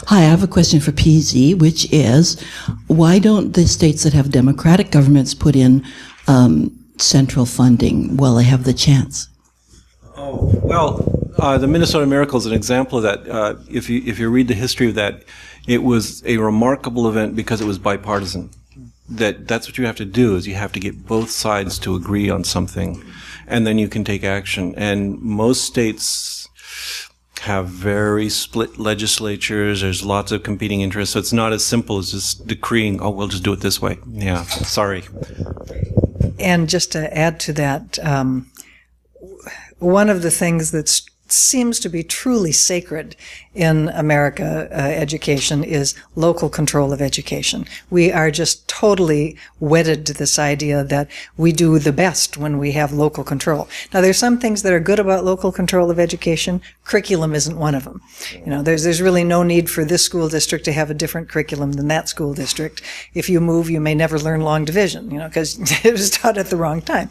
Hi, I have a question for PZ, which is, why don't the states that have democratic governments put in central funding while they have the chance? Oh, well, the Minnesota Miracle is an example of that. If you read the history of that, it was a remarkable event because it was bipartisan. That's what you have to do, is you have to get both sides to agree on something, and then you can take action. And most states have very split legislatures. There's lots of competing interests, so it's not as simple as just decreeing, oh, we'll just do it this way. Yeah, sorry. And just to add to that, one of the things that seems to be truly sacred in America education is local control of education. We are just totally wedded to this idea that we do the best when we have local control. Now, there's some things that are good about local control of education. Curriculum isn't one of them. You know, there's really no need for this school district to have a different curriculum than that school district. If you move, you may never learn long division, you know, because it was taught at the wrong time.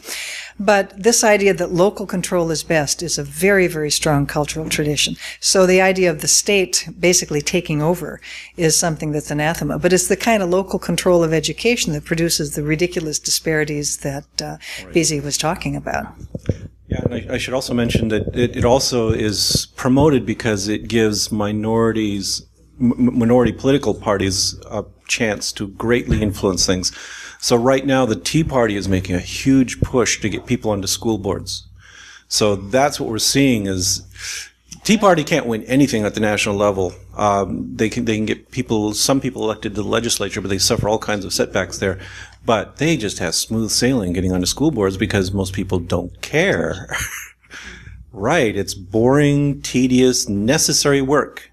But this idea that local control is best is a very, very strong cultural tradition. So the idea of the state basically taking over is something that's anathema. But it's the kind of local control of education that produces the ridiculous disparities that BZ was talking about. Yeah, and I should also mention that it also is promoted because it gives minority political parties a chance to greatly influence things. So right now, the Tea Party is making a huge push to get people onto school boards. So that's what we're seeing is Tea Party can't win anything at the national level. They can get some people elected to the legislature, but they suffer all kinds of setbacks there. But they just have smooth sailing getting onto school boards because most people don't care. Right, it's boring, tedious, necessary work.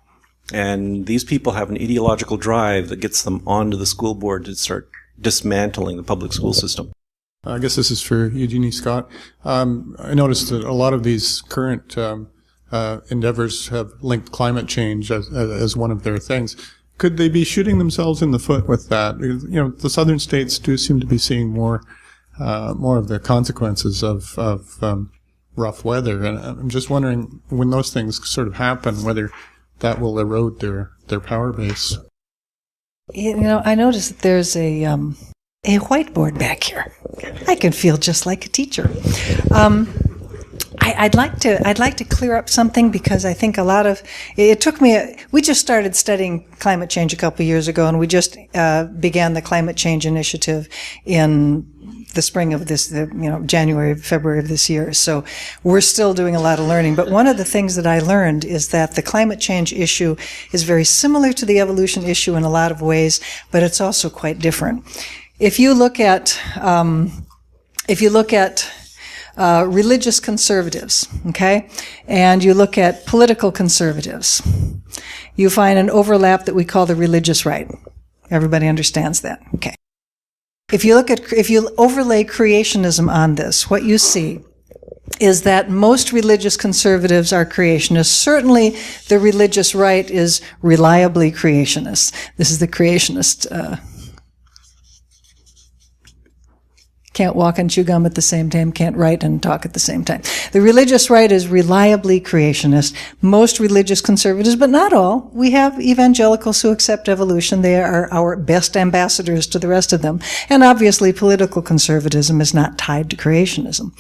And these people have an ideological drive that gets them onto the school board to start dismantling the public school system. I guess this is for Eugenie Scott. I noticed that a lot of these current endeavors have linked climate change as one of their things. Could they be shooting themselves in the foot with that? You know, the southern states do seem to be seeing more of the consequences of rough weather, and I'm just wondering, when those things sort of happen, whether that will erode their power base. You know, I noticed that there's a whiteboard back here. I can feel just like a teacher. I'd like to clear up something, because I think it took me, we just started studying climate change a couple of years ago, and we just began the climate change initiative in the spring of this, January, February of this year. So we're still doing a lot of learning. But one of the things that I learned is that the climate change issue is very similar to the evolution issue in a lot of ways, but it's also quite different. If you look at religious conservatives, okay, and you look at political conservatives, you find an overlap that we call the religious right. Everybody understands that, okay. If you overlay creationism on this, what you see is that most religious conservatives are creationists. Certainly, the religious right is reliably creationist. This is the creationist. Can't walk and chew gum at the same time, can't write and talk at the same time. The religious right is reliably creationist. Most religious conservatives, but not all. We have evangelicals who accept evolution. They are our best ambassadors to the rest of them. And obviously, political conservatism is not tied to creationism.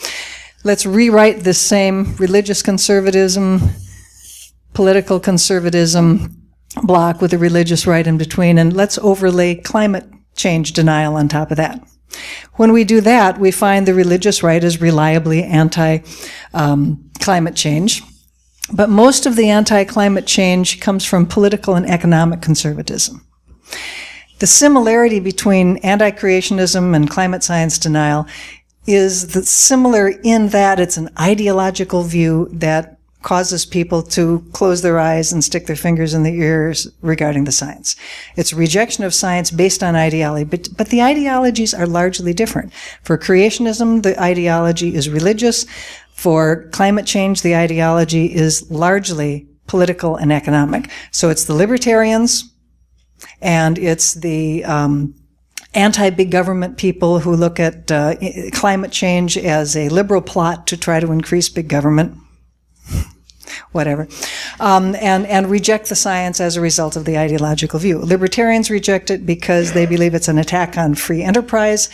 Let's rewrite this same religious conservatism, political conservatism block with a religious right in between, and let's overlay climate change denial on top of that. When we do that, we find the religious right is reliably anti-climate change. But most of the anti-climate change comes from political and economic conservatism. The similarity between anti-creationism and climate science denial is similar in that it's an ideological view that causes people to close their eyes and stick their fingers in their ears regarding the science. It's a rejection of science based on ideology, but the ideologies are largely different. For creationism, the ideology is religious. For climate change, the ideology is largely political and economic. So it's the libertarians, and it's the anti-big government people who look at climate change as a liberal plot to try to increase big government. Whatever. and reject the science as a result of the ideological view. Libertarians reject it because they believe it's an attack on free enterprise,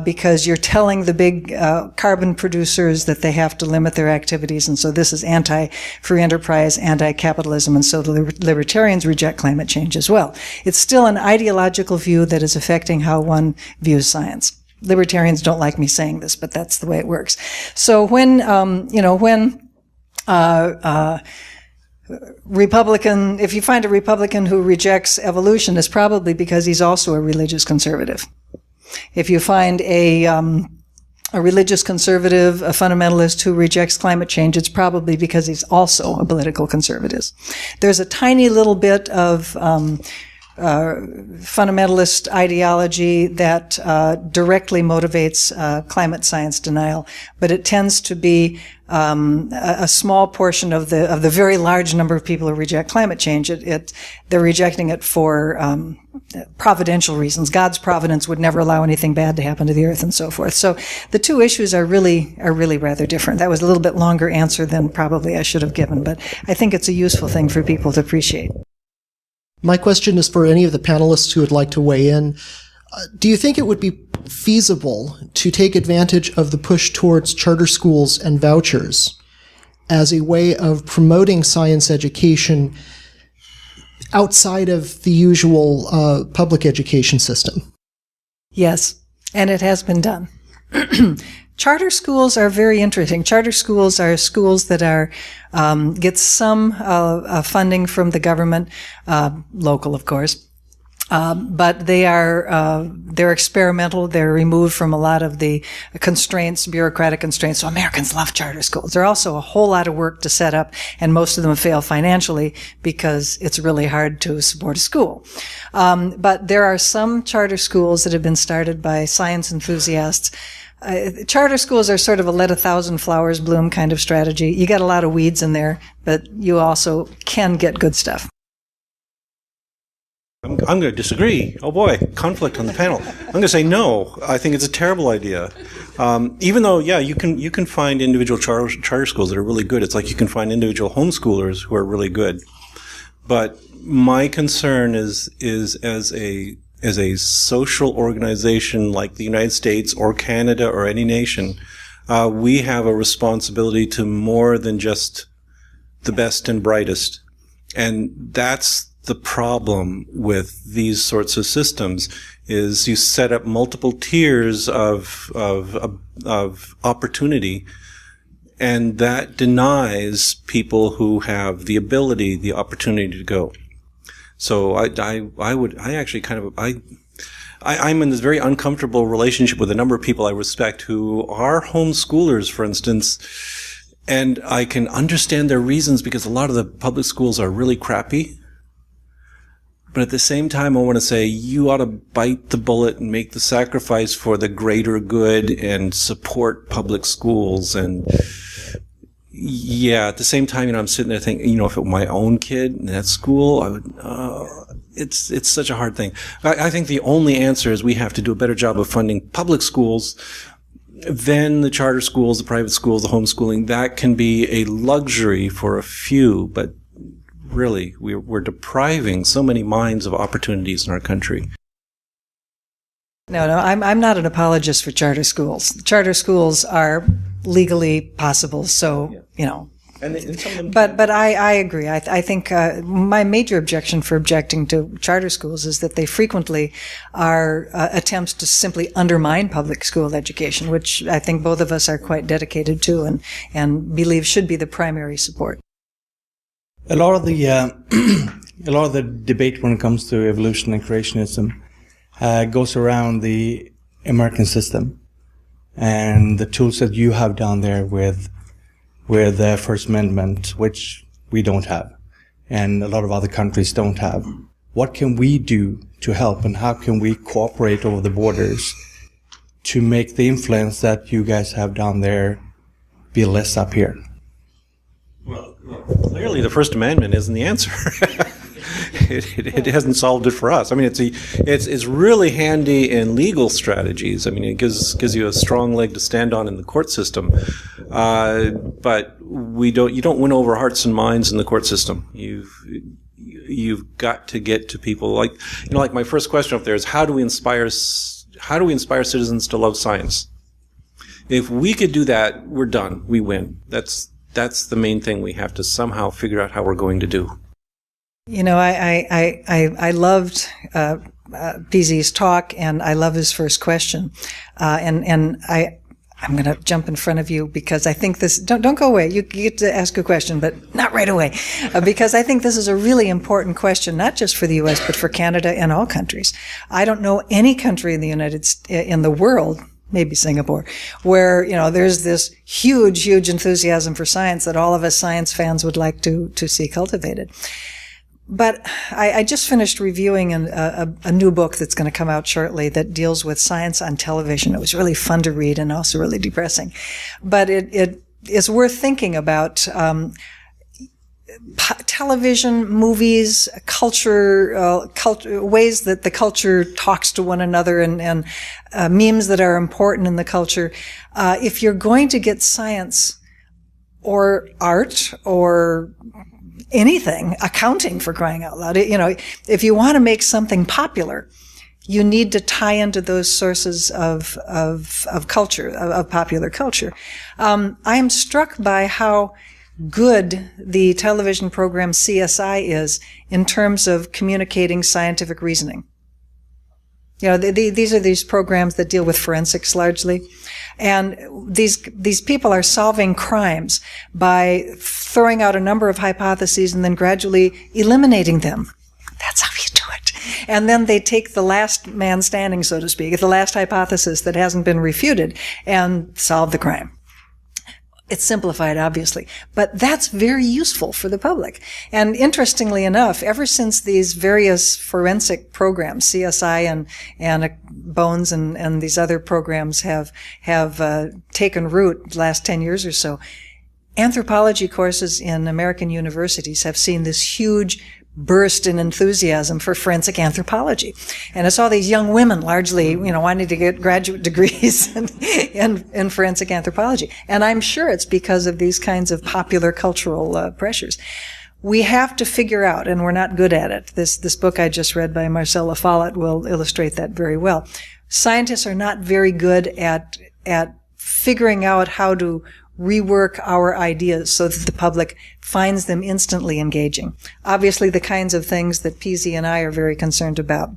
because you're telling the big carbon producers that they have to limit their activities, and so this is anti-free enterprise, anti-capitalism, and so the libertarians reject climate change as well. It's still an ideological view that is affecting how one views science. Libertarians don't like me saying this, but that's the way it works. So when Republican, if you find a Republican who rejects evolution, it's probably because he's also a religious conservative. If you find a religious conservative, a fundamentalist who rejects climate change, it's probably because he's also a political conservative. There's a tiny little bit of fundamentalist ideology that directly motivates climate science denial, but it tends to be a small portion of the very large number of people who reject climate change. They're rejecting it for providential reasons. God's providence would never allow anything bad to happen to the earth, and so forth. So the two issues are really rather different. That was a little bit longer answer than probably I should have given, but I think it's a useful thing for people to appreciate. My question is for any of the panelists who would like to weigh in. Do you think it would be feasible to take advantage of the push towards charter schools and vouchers as a way of promoting science education outside of the usual public education system? Yes, and it has been done. Charter schools are very interesting. Charter schools are schools that are get some funding from the government, local, of course, but they're experimental. They're removed from a lot of the constraints, bureaucratic constraints. So Americans love charter schools. They're also a whole lot of work to set up, and most of them fail financially because it's really hard to support a school. But there are some charter schools that have been started by science enthusiasts. Charter schools are sort of a let 1,000 flowers bloom kind of strategy. You get a lot of weeds in there, but you also can get good stuff. I'm going to disagree. Oh boy, conflict on the panel. I'm going to say no. I think it's a terrible idea. Even though, yeah, you can find individual charter schools that are really good. It's like you can find individual homeschoolers who are really good. But my concern is as a social organization like the United States or Canada or any nation, we have a responsibility to more than just the best and brightest. And that's the problem with these sorts of systems, is you set up multiple tiers of opportunity, and that denies people who have the ability, the opportunity to go. So I'm in this very uncomfortable relationship with a number of people I respect who are homeschoolers, for instance, and I can understand their reasons because a lot of the public schools are really crappy. But at the same time, I want to say you ought to bite the bullet and make the sacrifice for the greater good and support public schools. And yeah, at the same time, I'm sitting there thinking, if it were my own kid in that school, I would, it's such a hard thing. I think the only answer is we have to do a better job of funding public schools. Then the charter schools, the private schools, the homeschooling, that can be a luxury for a few, but really, we're depriving so many minds of opportunities in our country. No, I'm not an apologist for charter schools. Charter schools are legally possible, so, And some of them But I agree. I think my major objection for objecting to charter schools is that they frequently are attempts to simply undermine public school education, which I think both of us are quite dedicated to and believe should be the primary support. A lot of the debate when it comes to evolution and creationism goes around the American system and the tools that you have down there with the First Amendment, which we don't have, and a lot of other countries don't have. What can we do to help, and how can we cooperate over the borders to make the influence that you guys have down there be less up here? Well, clearly the First Amendment isn't the answer. it hasn't solved it for us. I mean, it's really handy in legal strategies. I mean, it gives you a strong leg to stand on in the court system. But you don't win over hearts and minds in the court system. You've got to get to people like my first question up there is how do we inspire citizens to love science? If we could do that, we're done. We win. That's the main thing we have to somehow figure out how we're going to do. You know, I loved PZ's talk, and I love his first question, and I'm going to jump in front of you because I think this. Don't go away. You get to ask a question, but not right away, because I think this is a really important question, not just for the U.S. but for Canada and all countries. I don't know any country in the world. Maybe Singapore, where, you know, there's this huge enthusiasm for science that all of us science fans would like to see cultivated. But I just finished reviewing a new book that's going to come out shortly that deals with science on television. It was really fun to read and also really depressing. But it is worth thinking about television, movies, culture, ways that the culture talks to one another, and memes that are important in the culture. If you're going to get science or art or anything, accounting for crying out loud, you know, if you want to make something popular, you need to tie into those sources of culture, of popular culture. I am struck by how good the television program CSI is in terms of communicating scientific reasoning. You know, these are these programs that deal with forensics largely. And these people are solving crimes by throwing out a number of hypotheses and then gradually eliminating them. That's how you do it. And then they take the last man standing, so to speak, the last hypothesis that hasn't been refuted, and solve the crime. It's simplified, obviously, but that's very useful for the public. And interestingly enough, ever since these various forensic programs, CSI and Bones and these other programs have taken root the last 10 years or so, anthropology courses in American universities have seen this huge burst in enthusiasm for forensic anthropology. And it's all these young women largely, you know, wanting to get graduate degrees in forensic anthropology. And I'm sure it's because of these kinds of popular cultural pressures. We have to figure out, and we're not good at it. This book I just read by Marcella Follett will illustrate that very well. Scientists are not very good at figuring out how to rework our ideas so that the public finds them instantly engaging. Obviously, the kinds of things that PZ and I are very concerned about.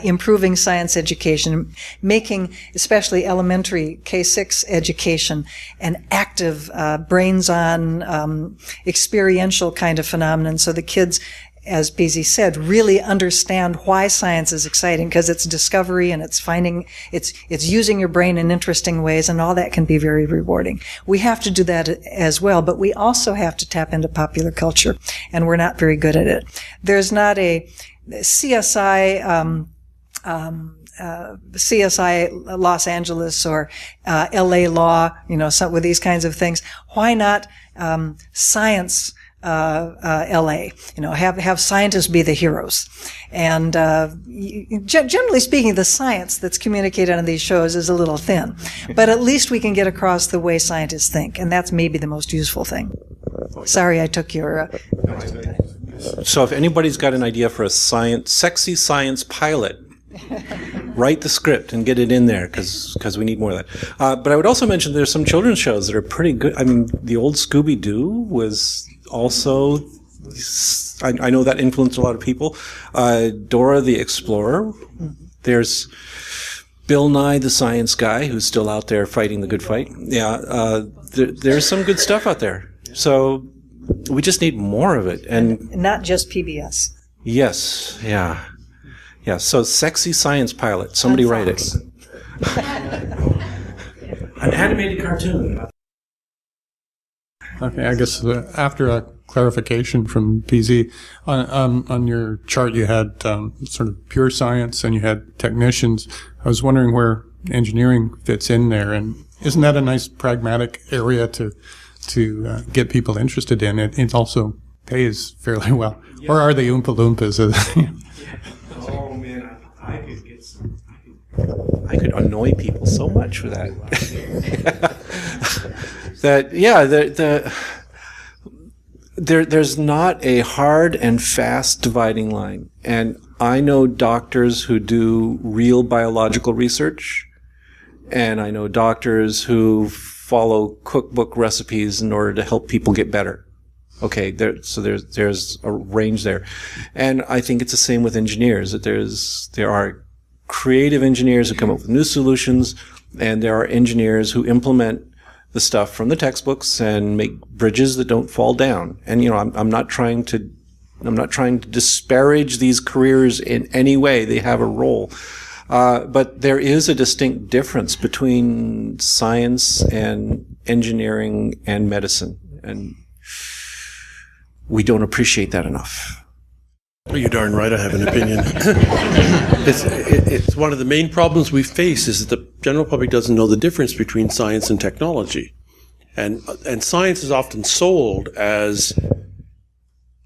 Improving science education, making especially elementary K-6 education an active, brains-on, experiential kind of phenomenon so the kids, as PZ said, really understand why science is exciting, because it's discovery and it's using your brain in interesting ways, and all that can be very rewarding. We have to do that as well, but we also have to tap into popular culture, and we're not very good at it. There's not a CSI Los Angeles or LA Law, you know, with these kinds of things. Why not science LA, you know, have scientists be the heroes. And generally speaking, the science that's communicated on these shows is a little thin, but at least we can get across the way scientists think, and that's maybe the most useful thing. Sorry, I took your So if anybody's got an idea for a sexy science pilot, write the script and get it in there, because we need more of that. But I would also mention there's some children's shows that are pretty good. I mean, the old Scooby-Doo was also, I know that influenced a lot of people. Dora the Explorer. There's Bill Nye the Science Guy, who's still out there fighting the good fight. Yeah, there's some good stuff out there. So we just need more of it. And not just PBS. Yes, yeah. Yeah, so sexy science pilot. Somebody write it. An animated cartoon. Okay, I guess after a clarification from PZ, on your chart you had sort of pure science and you had technicians. I was wondering where engineering fits in there, and isn't that a nice pragmatic area to get people interested in? It also pays fairly well? Or are they Oompa Loompas? Oh man, I could annoy people so much for that. There's not a hard and fast dividing line. And I know doctors who do real biological research, and I know doctors who follow cookbook recipes in order to help people get better. Okay, so there's a range there. And I think it's the same with engineers, that there are creative engineers who come up with new solutions, and there are engineers who implement the stuff from the textbooks and make bridges that don't fall down. And I'm not trying to disparage these careers in any way. They have a role. But there is a distinct difference between science and engineering and medicine. And we don't appreciate that enough. Well, you're darn right I have an opinion. It's one of the main problems we face is that the general public doesn't know the difference between science and technology. And science is often sold as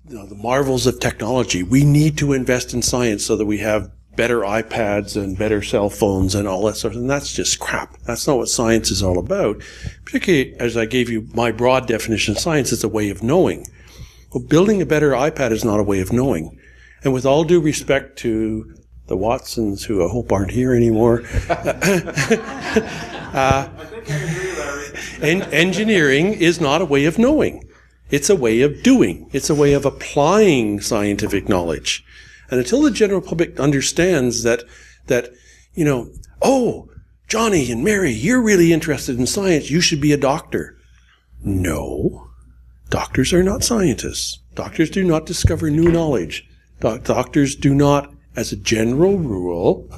the marvels of technology. We need to invest in science so that we have better iPads and better cell phones and all that sort of thing. And that's just crap. That's not what science is all about. Particularly as I gave you my broad definition of science, it's a way of knowing. Well, building a better iPad is not a way of knowing. And with all due respect to the Watsons, who I hope aren't here anymore, engineering is not a way of knowing. It's a way of doing. It's a way of applying scientific knowledge. And until the general public understands that, oh, Johnny and Mary, you're really interested in science, you should be a doctor. No, doctors are not scientists. Doctors do not discover new knowledge. Doctors do not, as a general rule,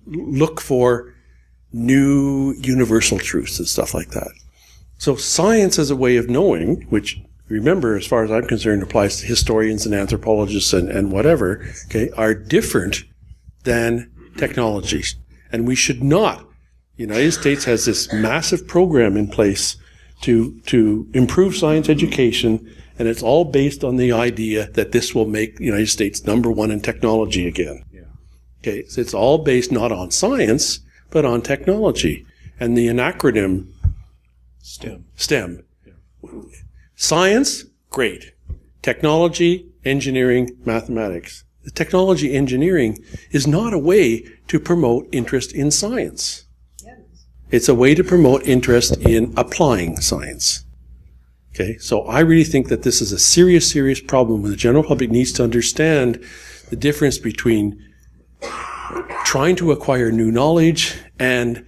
look for new universal truths and stuff like that. So science as a way of knowing, which, remember, as far as I'm concerned, applies to historians and anthropologists and whatever, okay, are different than technologies. And we should not. The United States has this massive program in place to improve science education, and it's all based on the idea that this will make the United States #1 in technology again. Yeah. Okay, so it's all based not on science, but on technology. And the acronym STEM. Yeah. Science, great. Technology, engineering, mathematics. The technology engineering is not a way to promote interest in science. Yes. It's a way to promote interest in applying science. Okay, so I really think that this is a serious, serious problem where the general public needs to understand the difference between trying to acquire new knowledge and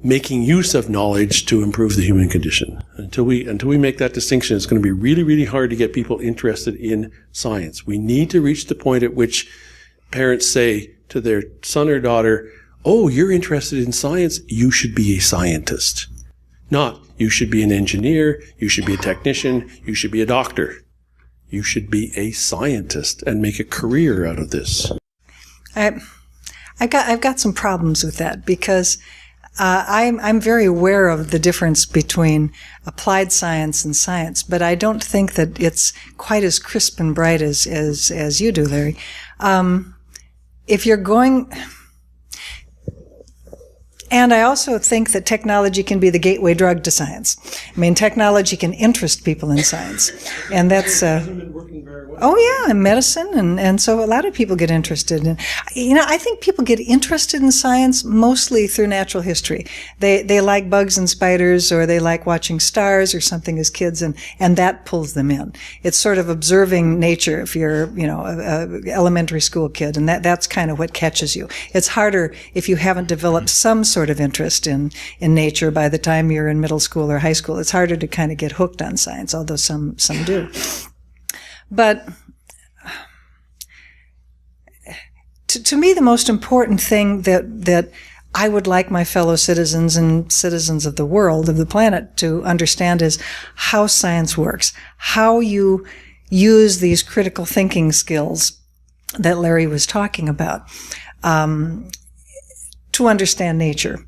making use of knowledge to improve the human condition. Until we make that distinction, it's going to be really, really hard to get people interested in science. We need to reach the point at which parents say to their son or daughter, oh, you're interested in science, you should be a scientist. Not, you should be an engineer, you should be a technician, you should be a doctor. You should be a scientist and make a career out of this. I've got some problems with that because I'm very aware of the difference between applied science and science, but I don't think that it's quite as crisp and bright as you do, Larry. If you're going... And I also think that technology can be the gateway drug to science. I mean, technology can interest people in science. And that's, oh yeah, in medicine. And so a lot of people get interested in, I think people get interested in science mostly through natural history. They like bugs and spiders, or they like watching stars or something as kids, and that pulls them in. It's sort of observing nature if you're, a elementary school kid, and that's kind of what catches you. It's harder if you haven't developed some sort of interest in nature by the time you're in middle school or high school. It's harder to kind of get hooked on science, although some do. But to me, the most important thing that I would like my fellow citizens and citizens of the world, of the planet, to understand is how science works, how you use these critical thinking skills that Larry was talking about. to understand nature.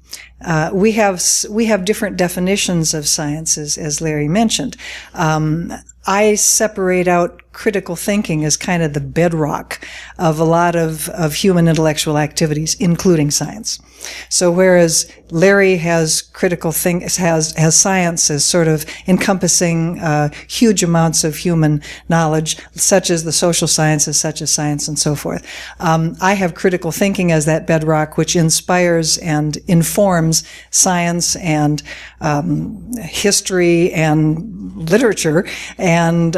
We have different definitions of science, as Larry mentioned. I separate out critical thinking as kind of the bedrock of a lot of human intellectual activities, including science. So whereas Larry has has science as sort of encompassing huge amounts of human knowledge, such as the social sciences, such as science and so forth. I have critical thinking as that bedrock, which inspires and informs science and history and literature and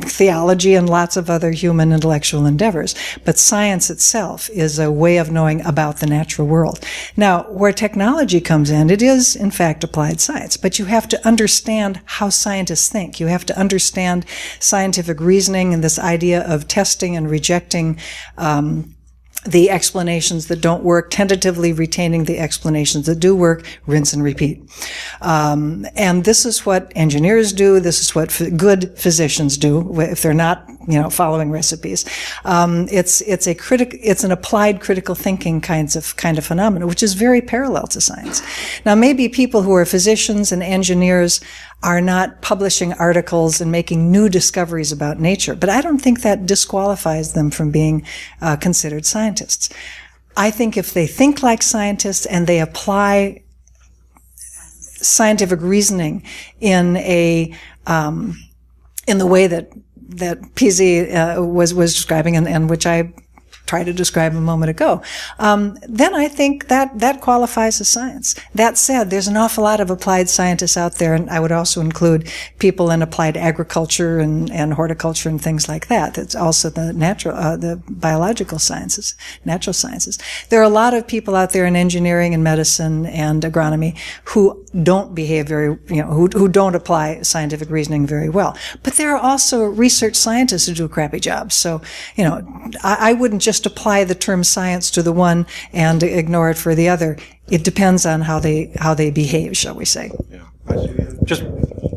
theology and lots of other human intellectual endeavors. But science itself is a way of knowing about the natural world. Now, where technology comes in, it is, in fact, applied science. But you have to understand how scientists think. You have to understand scientific reasoning and this idea of testing and rejecting the explanations that don't work, tentatively retaining the explanations that do work, rinse and repeat. And this is what engineers do. This is what good physicians do if they're not, following recipes. It's an applied critical thinking kind of phenomenon, which is very parallel to science. Now, maybe people who are physicians and engineers are not publishing articles and making new discoveries about nature, but I don't think that disqualifies them from being considered scientists. I think if they think like scientists and they apply scientific reasoning in the way that PZ was describing and which I tried to describe a moment ago, then I think that qualifies as science. That said, there's an awful lot of applied scientists out there, and I would also include people in applied agriculture and horticulture and things like that. It's also the biological sciences, natural sciences. There are a lot of people out there in engineering and medicine and agronomy who don't behave who don't apply scientific reasoning very well. But there are also research scientists who do a crappy job. So, I wouldn't just apply the term science to the one and ignore it for the other. It depends on how they behave, shall we say. Yeah.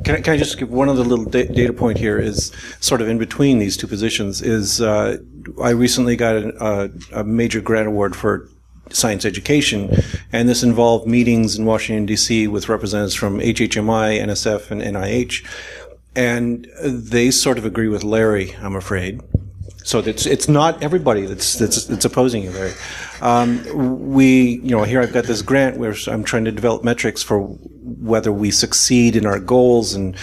Can I just give one other little data point here is sort of in between these two positions is I recently got a major grant award for science education, and this involved meetings in Washington, D.C. with representatives from HHMI, NSF, and NIH, and they sort of agree with Larry, I'm afraid. So it's not everybody that's opposing you, Larry. Here I've got this grant where I'm trying to develop metrics for whether we succeed in our goals and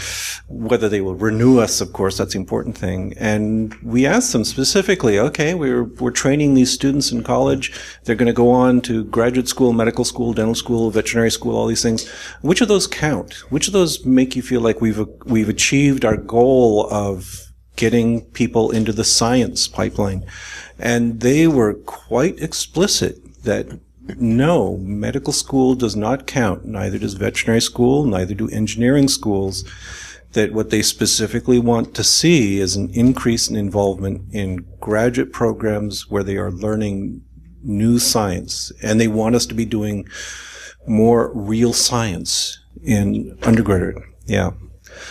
whether they will renew us. Of course, that's the important thing. And we asked them specifically, okay, we're training these students in college. They're going to go on to graduate school, medical school, dental school, veterinary school, all these things. Which of those count? Which of those make you feel like we've achieved our goal of getting people into the science pipeline? And they were quite explicit that no, medical school does not count, neither does veterinary school, neither do engineering schools, that what they specifically want to see is an increase in involvement in graduate programs where they are learning new science, and they want us to be doing more real science in undergraduate. Yeah.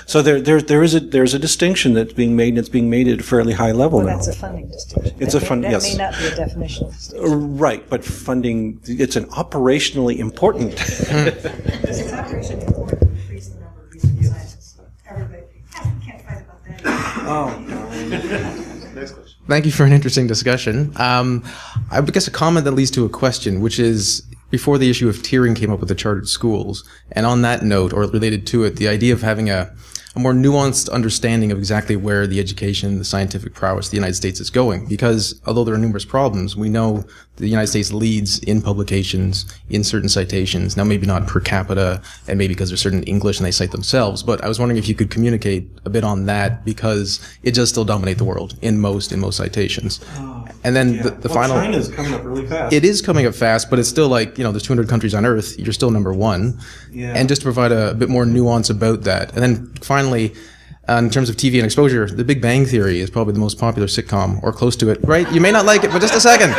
So there's a distinction that's being made, and it's being made at a fairly high level now. That's a funding distinction. It's yes. That may not be a definitional distinction. Right, but funding, it's an operationally important. It's operationally important to increase the number of research scientists. Everybody can't fight about that. Oh, next question. Thank you for an interesting discussion. I guess a comment that leads to a question, which is, before the issue of tiering came up with the chartered schools, and on that note, or related to it, the idea of having a more nuanced understanding of exactly where the education, the scientific prowess of the United States is going. Because although there are numerous problems, we know the United States leads in publications, in certain citations, now maybe not per capita, and maybe because there's certain English and they cite themselves, but I was wondering if you could communicate a bit on that, because it does still dominate the world in most citations. And then the final... China's coming up really fast. It is coming up fast, but it's still like, there's 200 countries on Earth, you're still number one. Yeah. And just to provide a bit more nuance about that. And then finally, in terms of TV and exposure, The Big Bang Theory is probably the most popular sitcom, or close to it, right? You may not like it, but just a second.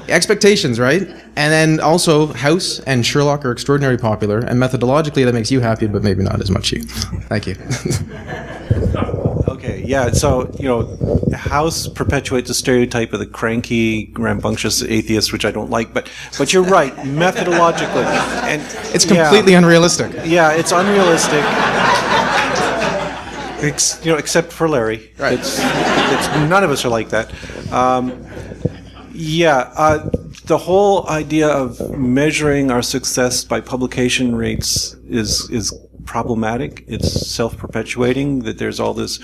Expectations, right? And then also House and Sherlock are extraordinarily popular, and methodologically that makes you happy, but maybe not as much you. Thank you. Okay. Okay, yeah. So, House perpetuates the stereotype of the cranky, rambunctious atheist, which I don't like. But you're right, methodologically, and It's completely unrealistic. Yeah, it's unrealistic. Except for Larry. Right. It's none of us are like that. The whole idea of measuring our success by publication rates is problematic. It's self-perpetuating. That there's all this.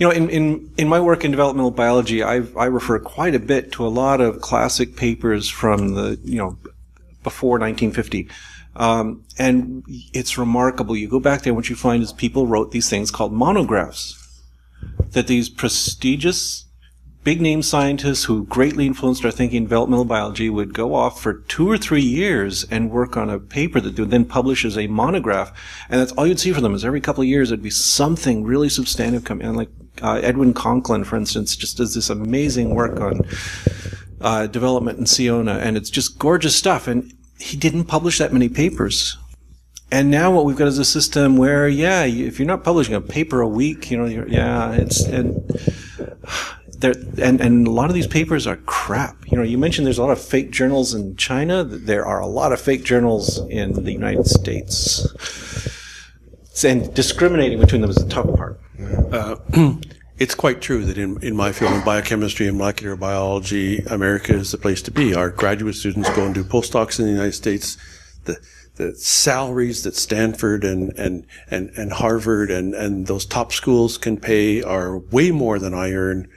In my work in developmental biology, I refer quite a bit to a lot of classic papers from the before 1950. And it's remarkable. You go back there, what you find is people wrote these things called monographs, that these prestigious big-name scientists who greatly influenced our thinking in developmental biology would go off for 2 or 3 years and work on a paper that they would then publish as a monograph. And that's all you'd see from them is every couple of years there'd be something really substantive coming in. Like Edwin Conklin, for instance, just does this amazing work on development in Siona, and it's just gorgeous stuff. And he didn't publish that many papers. And now what we've got is a system where, if you're not publishing a paper a week, and a lot of these papers are crap. You mentioned there's a lot of fake journals in China. There are a lot of fake journals in the United States. And discriminating between them is the tough part. It's quite true that in my field in biochemistry and molecular biology, America is the place to be. Our graduate students go and do postdocs in the United States. The salaries that Stanford and Harvard and those top schools can pay are way more than I earn,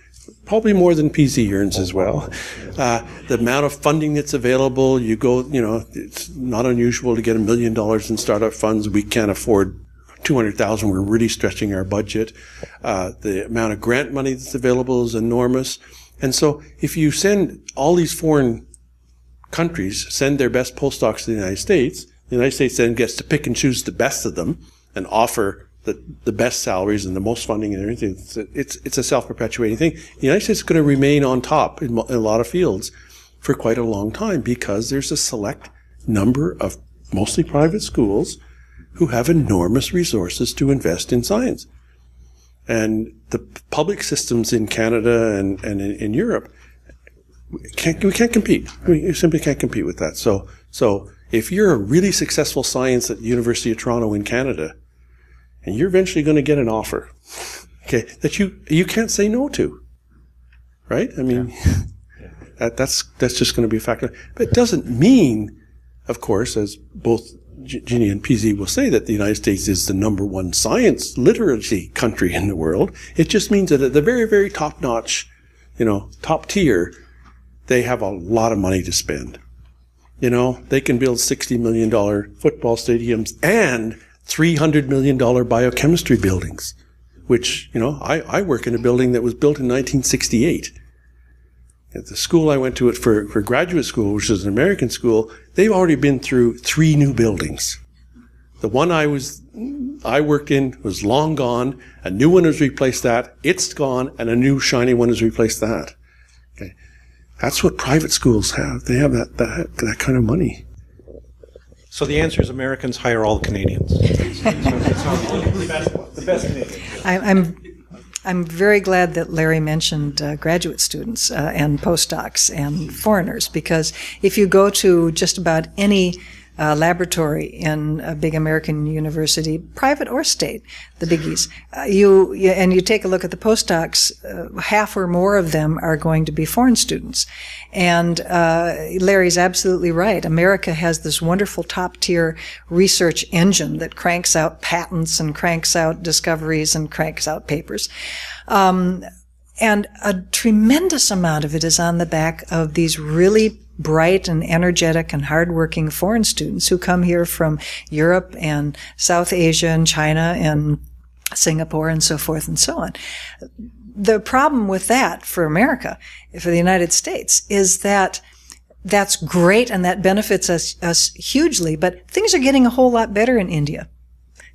probably more than PZ earns as well. The amount of funding that's available, it's not unusual to get $1 million in startup funds. We can't afford 200,000. We're really stretching our budget. The amount of grant money that's available is enormous. And so if you send all these foreign countries, send their best postdocs to the United States then gets to pick and choose the best of them and offer the best salaries and the most funding and everything. It's a self-perpetuating thing. The United States is going to remain on top in a lot of fields for quite a long time because there's a select number of mostly private schools who have enormous resources to invest in science. And the public systems in Canada and in Europe, we can't compete. We simply can't compete with that. So if you're a really successful science at the University of Toronto in Canada, and you're eventually going to get an offer, okay, that you can't say no to, right? I mean, that's just going to be a factor. But it doesn't mean, of course, as both Ginny and PZ will say, that the United States is the #1 science literacy country in the world. It just means that at the very, very top-notch, top tier, they have a lot of money to spend. They can build $60 million football stadiums and $300 million biochemistry buildings, which, I work in a building that was built in 1968. At the school I went to for graduate school, which is an American school, they've already been through 3 new buildings. The one I worked in was long gone. A new one has replaced that. It's gone, and a new shiny one has replaced that. Okay. That's what private schools have. They have that kind of money. So the answer is Americans hire all Canadians. The best Canadians. I'm very glad that Larry mentioned graduate students and postdocs and foreigners, because if you go to just about any laboratory in a big American university, private or state, the biggies, you take a look at the postdocs, half or more of them are going to be foreign students. And Larry's absolutely right. America has this wonderful top-tier research engine that cranks out patents and cranks out discoveries and cranks out papers. And a tremendous amount of it is on the back of these really bright and energetic and hardworking foreign students who come here from Europe and South Asia and China and Singapore and so forth and so on. The problem with that for America, for the United States, is that that's great and that benefits us hugely, but things are getting a whole lot better in India.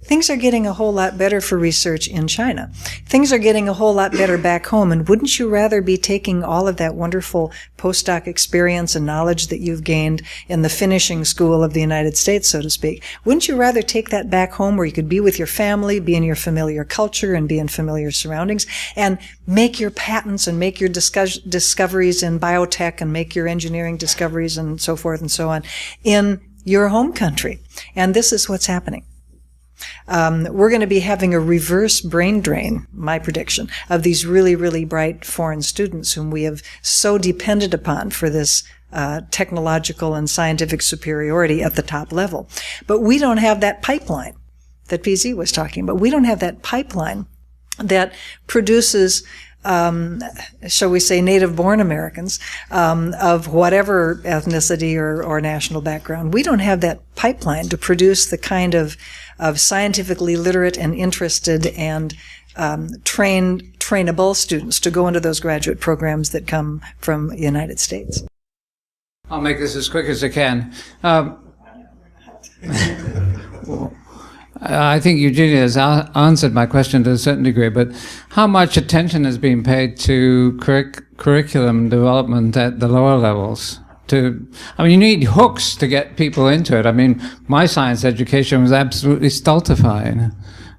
things are getting a whole lot better for research in China. Things are getting a whole lot better back home. And wouldn't you rather be taking all of that wonderful postdoc experience and knowledge that you've gained in the finishing school of the United States, so to speak? Wouldn't you rather take that back home where you could be with your family, be in your familiar culture, and be in familiar surroundings, and make your patents and make your discoveries in biotech and make your engineering discoveries and so forth and so on in your home country? And this is what's happening. We're going to be having a reverse brain drain, my prediction, of these really, really bright foreign students whom we have so depended upon for this technological and scientific superiority at the top level. But we don't have that pipeline that PZ was talking about. We don't have that pipeline that produces, shall we say, native-born Americans of whatever ethnicity or national background. We don't have that pipeline to produce the kind of scientifically literate and interested and trainable students to go into those graduate programs that come from the United States. I'll make this as quick as I can. I think Eugenia has answered my question to a certain degree, but how much attention is being paid to curriculum development at the lower levels? You need hooks to get people into it. I mean, my science education was absolutely stultifying.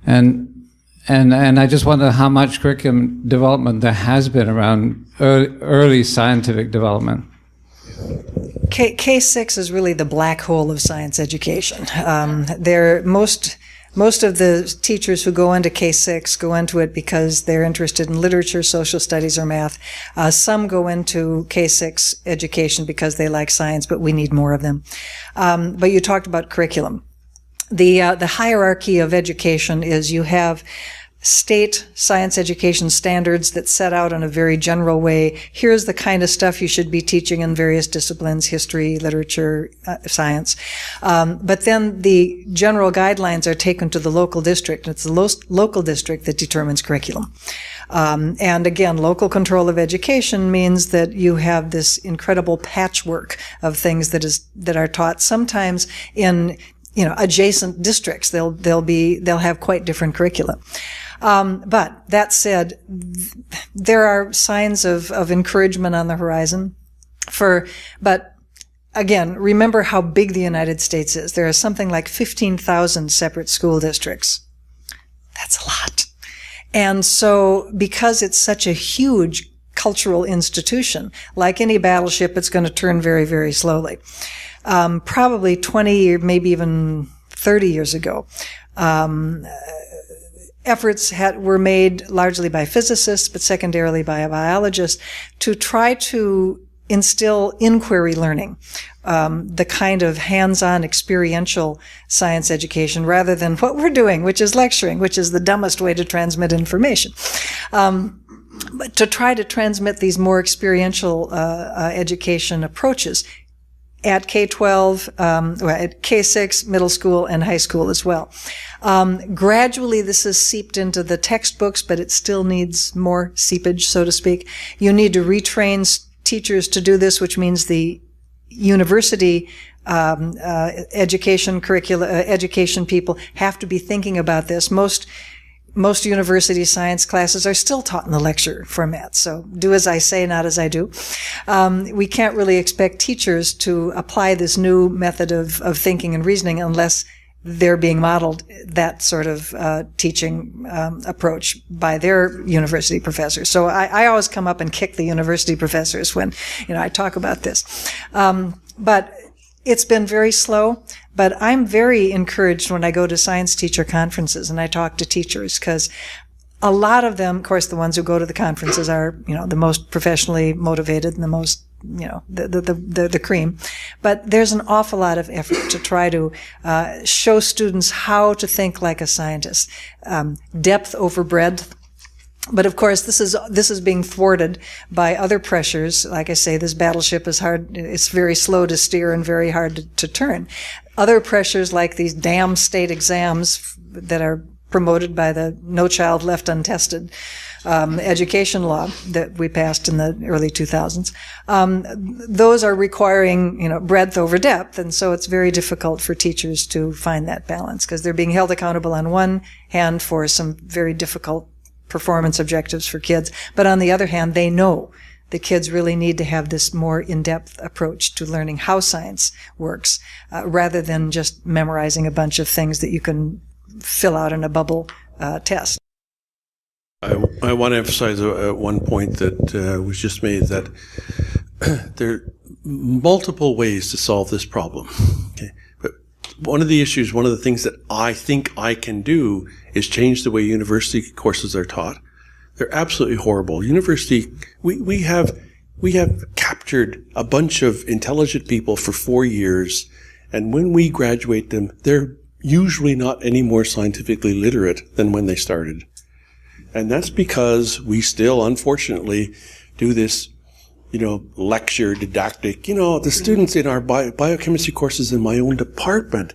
And I just wonder how much curriculum development there has been around early scientific development. K6 is really the black hole of science education. Most of the teachers who go into K6 go into it because they're interested in literature, social studies, or math. Some go into K6 education because they like science, but we need more of them. But you talked about curriculum. The hierarchy of education is you have state science education standards that set out in a very general way. Here's the kind of stuff you should be teaching in various disciplines: history, literature, science. But then the general guidelines are taken to the local district. It's the local district that determines curriculum. And again, local control of education means that you have this incredible patchwork of things that are taught sometimes in adjacent districts. They'll have quite different curricula. But that said, there are signs of encouragement on the horizon but again, remember how big the United States is. There are something like 15,000 separate school districts. That's a lot. And so because it's such a huge cultural institution, like any battleship, it's going to turn very, very slowly. Probably 20 or maybe even 30 years ago, efforts were made largely by physicists, but secondarily by biologists, to try to instill inquiry learning, the kind of hands-on experiential science education, rather than what we're doing, which is lecturing, which is the dumbest way to transmit information. But to try to transmit these more experiential education approaches at K-12, at K-6, middle school, and high school as well. Gradually, this has seeped into the textbooks, but it still needs more seepage, so to speak. You need to retrain teachers to do this, which means the university education people have to be thinking about this. Most university science classes are still taught in the lecture format, so do as I say, not as I do. We can't really expect teachers to apply this new method of thinking and reasoning unless they're being modeled that sort of teaching approach by their university professors. So I always come up and kick the university professors when I talk about this. But it's been very slow, but I'm very encouraged when I go to science teacher conferences and I talk to teachers, because a lot of them, of course, the ones who go to the conferences are, the most professionally motivated and the most, the cream. But there's an awful lot of effort to try to show students how to think like a scientist, depth over breadth. But of course, this is being thwarted by other pressures. Like I say, this battleship is hard. It's very slow to steer and very hard to turn. Other pressures, like these damn state exams that are promoted by the No Child Left Untested education law that we passed in the early 2000s, those are requiring, breadth over depth. And so it's very difficult for teachers to find that balance because they're being held accountable on one hand for some very difficult performance objectives for kids. But on the other hand, they know the kids really need to have this more in-depth approach to learning how science works, rather than just memorizing a bunch of things that you can fill out in a bubble test. I want to emphasize one point that was just made, that there are multiple ways to solve this problem. Okay? But one of the things that I think I can do is change the way university courses are taught. They're absolutely horrible. University, we have captured a bunch of intelligent people for 4 years, and when we graduate them, they're usually not any more scientifically literate than when they started. And that's because we still, unfortunately, do this, lecture, didactic. The students in our biochemistry courses in my own department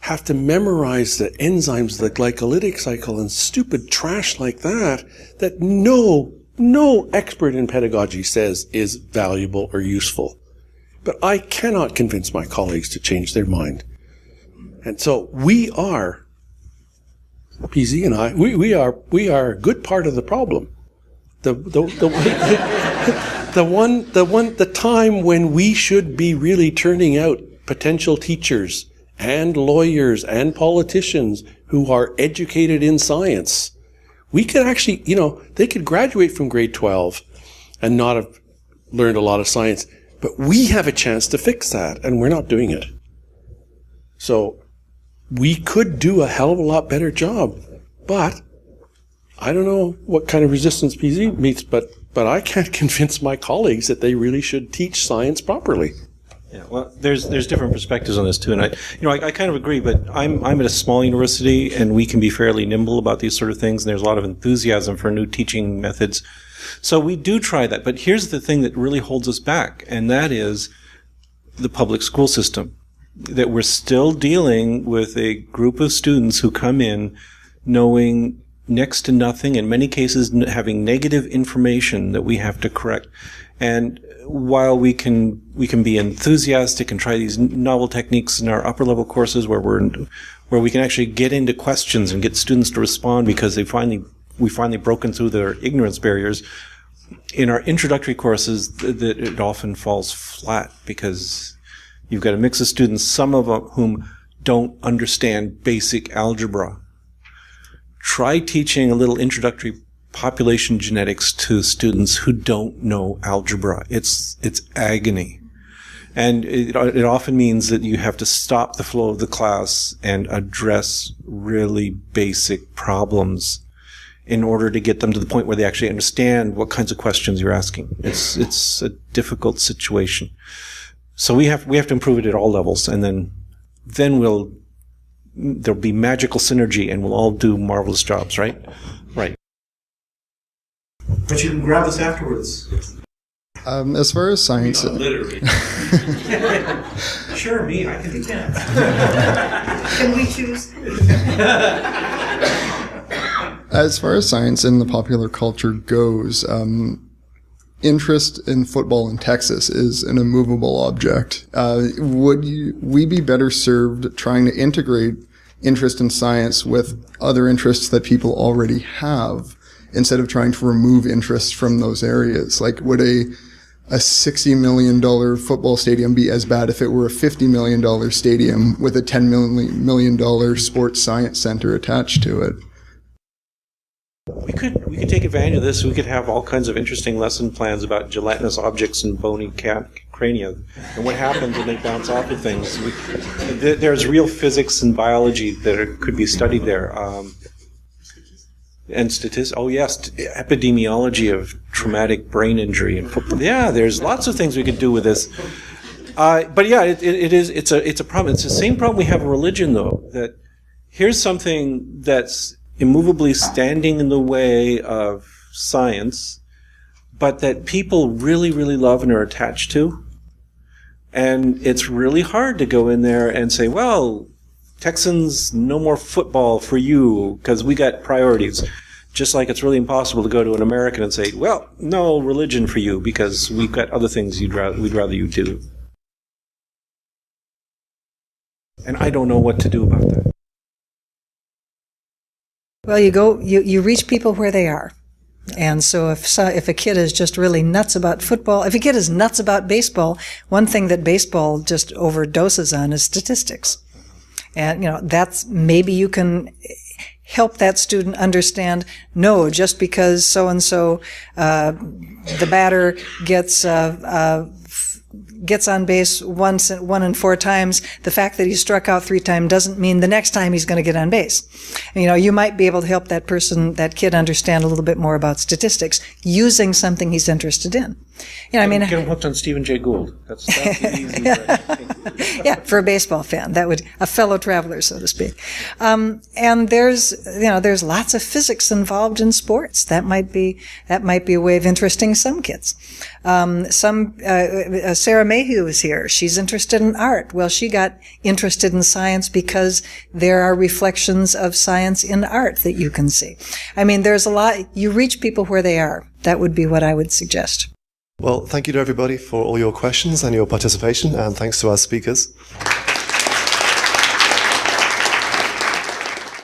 have to memorize the enzymes, the glycolytic cycle, and stupid trash like that no expert in pedagogy says is valuable or useful. But I cannot convince my colleagues to change their mind. And so we are, PZ and I, we are a good part of the problem. The time when we should be really turning out potential teachers and lawyers and politicians who are educated in science. We could actually, they could graduate from grade 12 and not have learned a lot of science, but we have a chance to fix that, and we're not doing it. So we could do a hell of a lot better job, but I don't know what kind of resistance PZ meets, but I can't convince my colleagues that they really should teach science properly. Yeah, well, there's different perspectives on this too, and I kind of agree. But I'm at a small university, and we can be fairly nimble about these sort of things. And there's a lot of enthusiasm for new teaching methods, so we do try that. But here's the thing that really holds us back, and that is the public school system. That we're still dealing with a group of students who come in knowing next to nothing, in many cases having negative information that we have to correct. And while we can be enthusiastic and try these novel techniques in our upper level courses where we can actually get into questions and get students to respond because we finally broken through their ignorance barriers, in our introductory courses that it often falls flat because you've got a mix of students, some of whom don't understand basic algebra. Try teaching a little introductory population genetics to students who don't know algebra. It's agony. And it often means that you have to stop the flow of the class and address really basic problems in order to get them to the point where they actually understand what kinds of questions you're asking. It's a difficult situation. So we have to improve it at all levels, and then there'll be magical synergy, and we'll all do marvelous jobs, right? Right. But you can grab us afterwards. As far as science, literally. Sure, me, I can do that. Can we choose? As far as science in the popular culture goes, interest in football in Texas is an immovable object. Would we be better served trying to integrate interest in science with other interests that people already have instead of trying to remove interest from those areas? Like, would a $60 million football stadium be as bad if it were a $50 million stadium with a $10 million sports science center attached to it? We could take advantage of this. We could have all kinds of interesting lesson plans about gelatinous objects and bony crania and what happens when they bounce off of things. There's real physics and biology that could be studied there. And statistics. Oh yes, epidemiology of traumatic brain injury and football. Yeah, there's lots of things we could do with this. But yeah, it's a problem. It's the same problem we have in religion, though. That here's something that's immovably standing in the way of science, but that people really, really love and are attached to. And it's really hard to go in there and say, well, Texans, no more football for you because we got priorities. Just like it's really impossible to go to an American and say, well, no religion for you because we've got other things we'd rather you do. And I don't know what to do about that. Well, you reach people where they are. And so if a kid is just really nuts about football, if a kid is nuts about baseball, one thing that baseball just overdoses on is statistics. And, maybe you can help that student understand, no, just because so-and-so, the batter gets on base 1 in 4 times, the fact that he struck out 3 times doesn't mean the next time he's going to get on base. You might be able to help that kid understand a little bit more about statistics using something he's interested in. Get him hooked on Stephen Jay Gould. That's easy. Yeah, for a baseball fan, that would a fellow traveler, so to speak. And there's lots of physics involved in sports. That might be a way of interesting some kids. Sarah Mayhew is here. She's interested in art. Well, she got interested in science because there are reflections of science in art that you can see. There's a lot. You reach people where they are. That would be what I would suggest. Well, thank you to everybody for all your questions and your participation, and thanks to our speakers.